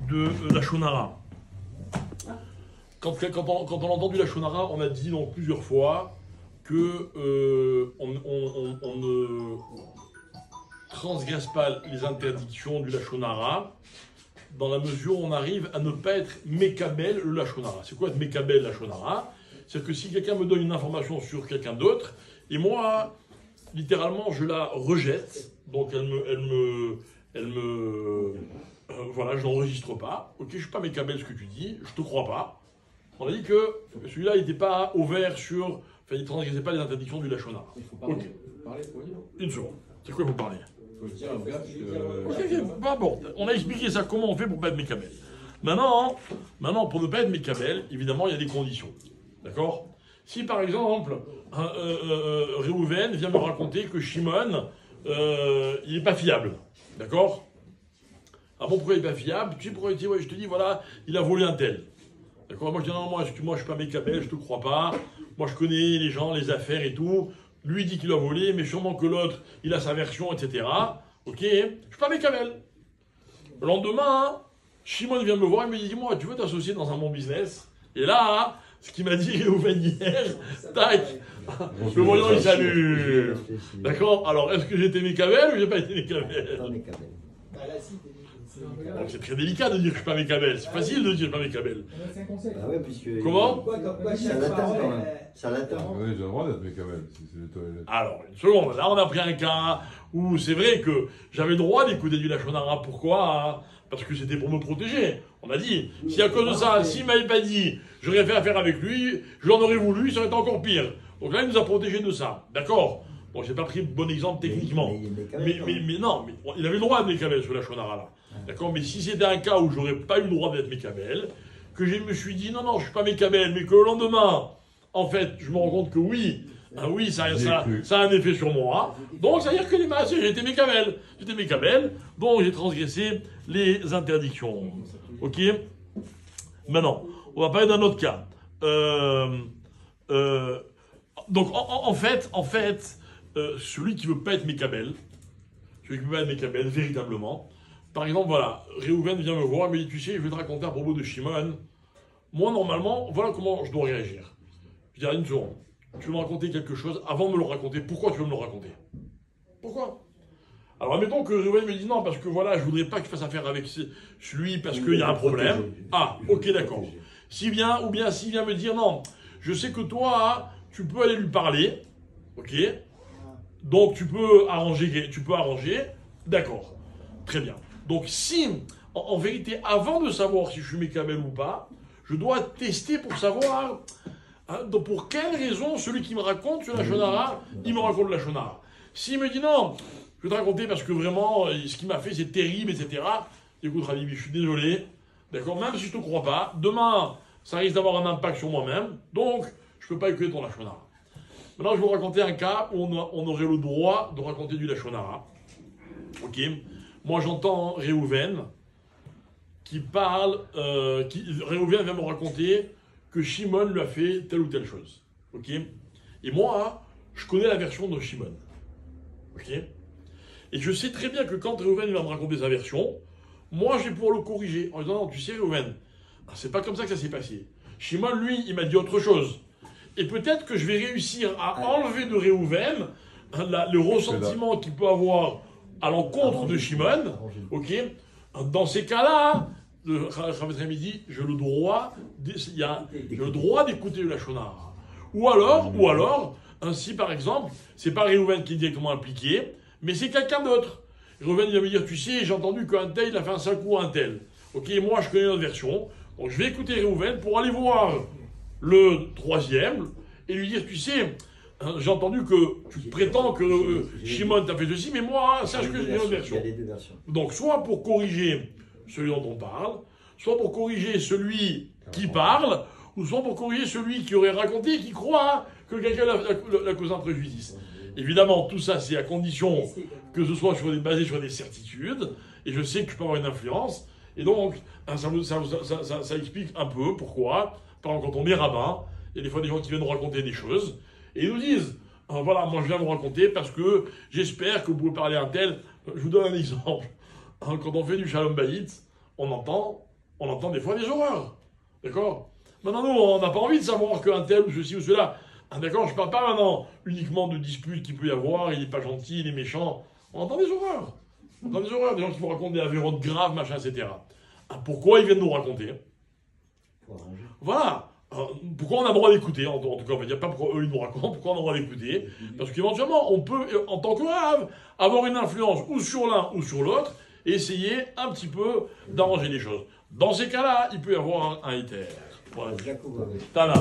de la Shonara. Quand on a entendu la Shonara, on a dit donc plusieurs fois que on ne transgresse pas les interdictions du Lachonara dans la mesure où on arrive à ne pas être Mekabel le Lachonara. C'est quoi être Mekabel Lachonara? C'est que si quelqu'un me donne une information sur quelqu'un d'autre, et moi, littéralement, je la rejette, donc voilà, je n'enregistre pas. Ok, je ne suis pas Mekabel ce que tu dis, je te crois pas. On a dit que celui-là, il n'était pas ouvert sur... Enfin, il ne transgressait pas les interdictions du Lachonara. Il faut parler, Ok. parler pour dire. Une seconde. C'est quoi il faut parler? Il faut se dire au gars Ok, bon, on a expliqué ça, comment on fait pour ne pas être Mekabel. Maintenant, pour ne pas être Mekabel, évidemment, il y a des conditions. D'accord? Si par exemple, Réhouven vient me raconter que Shimon, il n'est pas fiable. D'accord? Ah bon, pourquoi il n'est pas fiable? Tu sais pourquoi il dit, ouais, je te dis, voilà, il a volé un tel. D'accord? Moi je dis, non, moi je ne suis pas Mekabel, je te crois pas. Moi je connais les gens, les affaires et tout. Lui dit qu'il a volé, mais sûrement que l'autre, il a sa version, etc. Ok? Je suis pas Mekabel. Le lendemain, Shimon vient me voir et me dit, dis-moi, tu veux t'associer dans un bon business? Et là, ce qu'il m'a dit Réhouven hier, tac, le voyant il s'allume. D'accord? Alors, est-ce que j'ai été Mekabel ou j'ai pas été Mekabel? Pas Mekabel. Donc c'est très délicat de dire que je suis pas Mekabel. C'est facile de dire que je suis pas Mekabel. Ah ouais, puisque. Comment? Ça l'attend quand même. Ça l'attend. Oui, j'ai le droit d'être Mekabel, si c'est les toilettes. Alors, une seconde. Là, on a pris un cas où c'est vrai que j'avais le droit d'écouter du Lachonara. Pourquoi? Parce que c'était pour me protéger. On a dit, si à cause de ça, s'il m'avait pas dit, j'aurais fait affaire avec lui, je l'en aurais voulu, ça aurait été encore pire. Donc là, il nous a protégés de ça. D'accord? Bon, j'ai pas pris le bon exemple techniquement. Mais non, mais il avait le droit de Mekabel sur la Shonara là. D'accord? Mais si c'était un cas où j'aurais pas eu le droit d'être Mekabel, que je me suis dit non, je suis pas Mekabel, mais que le lendemain, en fait, je me rends compte que oui, ça a un effet sur moi. Donc ça veut dire que j'étais Mekabel. J'étais Mekabel, donc j'ai transgressé les interdictions. Ok? Maintenant, on va parler d'un autre cas. Donc en fait, celui qui veut pas être Mekabel, véritablement, par exemple, voilà, Réhouven vient me voir, il me dit, tu sais, je vais te raconter à propos de Shimon. Moi, normalement, voilà comment je dois réagir. Je dirais une seconde. Tu veux me raconter quelque chose avant de me le raconter. Pourquoi tu veux me le raconter? Pourquoi? Alors, admettons que Réhouven me dit non, parce que voilà, je voudrais pas que je fasse affaire avec celui parce qu'il y a un problème. Ah, ok, d'accord. S'il vient me dire non, je sais que toi, tu peux aller lui parler, ok? Donc tu peux arranger, d'accord, très bien. Donc si, en vérité, avant de savoir si je suis Mekabel ou pas, je dois tester pour savoir donc pour quelle raison celui qui me raconte sur la Shonara, il me raconte la Shonara. S'il me dit non, je vais te raconter parce que vraiment, ce qu'il m'a fait c'est terrible, etc. Écoute Ralibi, je suis désolé, d'accord, même si je te crois pas, demain, ça risque d'avoir un impact sur moi-même, donc je peux pas écouter ton Lachonara. Maintenant, je vais vous raconter un cas où on aurait le droit de raconter du Lachonara. Ok? Moi, j'entends Réhouven qui parle, Réhouven vient me raconter que Shimon lui a fait telle ou telle chose. Ok? Et moi, je connais la version de Shimon. Ok? Et je sais très bien que quand Réhouven va me raconter sa version, moi, je vais pouvoir le corriger en disant, non, tu sais, Réhouven, c'est pas comme ça que ça s'est passé. Shimon, lui, il m'a dit autre chose. Et peut-être que je vais réussir à enlever de Réhouven le ressentiment qu'il peut avoir à l'encontre de Shimon. Ok? Dans ces cas-là, le Chavetz Chaim dit, j'ai le droit d'écouter le Lachonara. Ou alors, ainsi par exemple, c'est pas Réhouven qui est directement impliqué, mais c'est quelqu'un d'autre. Réhouven va me dire, tu sais, j'ai entendu qu'un tel, il a fait un sale coup à un tel. Ok, moi je connais notre version, donc je vais écouter Réhouven pour aller voir le troisième, et lui dire, tu sais, j'ai entendu que tu prétends que Shimon t'a fait ceci, mais moi, sache que j'ai une autre version. Donc, soit pour corriger celui dont on parle, soit pour corriger celui qui parle, ou soit pour corriger celui qui aurait raconté, qui croit que quelqu'un l'a causé un préjudice. Évidemment, tout ça, c'est à condition que ce soit basé sur des certitudes, et je sais que je peux avoir une influence, et donc, ça explique un peu pourquoi, par exemple, quand on est rabbin, il y a des fois des gens qui viennent nous raconter des choses, et ils nous disent, voilà, moi je viens vous raconter parce que j'espère que vous pouvez parler à un tel. Je vous donne un exemple. Quand on fait du Shalom Bayit, on entend on entend des fois des horreurs. D'accord? Maintenant, nous, on n'a pas envie de savoir qu'un tel ou ceci ou cela. Ah, d'accord? Je ne parle pas maintenant uniquement de disputes qu'il peut y avoir, il n'est pas gentil, il est méchant. On entend des horreurs. On entend des horreurs, des gens qui vous racontent des avérotes graves, machin, etc. Ah, pourquoi ils viennent nous raconter? Voilà. Pourquoi on a le droit d'écouter? En tout cas, on va dire pas pourquoi eux ils nous racontent, pourquoi on a le droit d'écouter. Parce qu'éventuellement, on peut, en tant que rave, avoir une influence ou sur l'un ou sur l'autre et essayer un petit peu d'arranger les choses. Dans ces cas-là, il peut y avoir un éther. Voilà. Tana.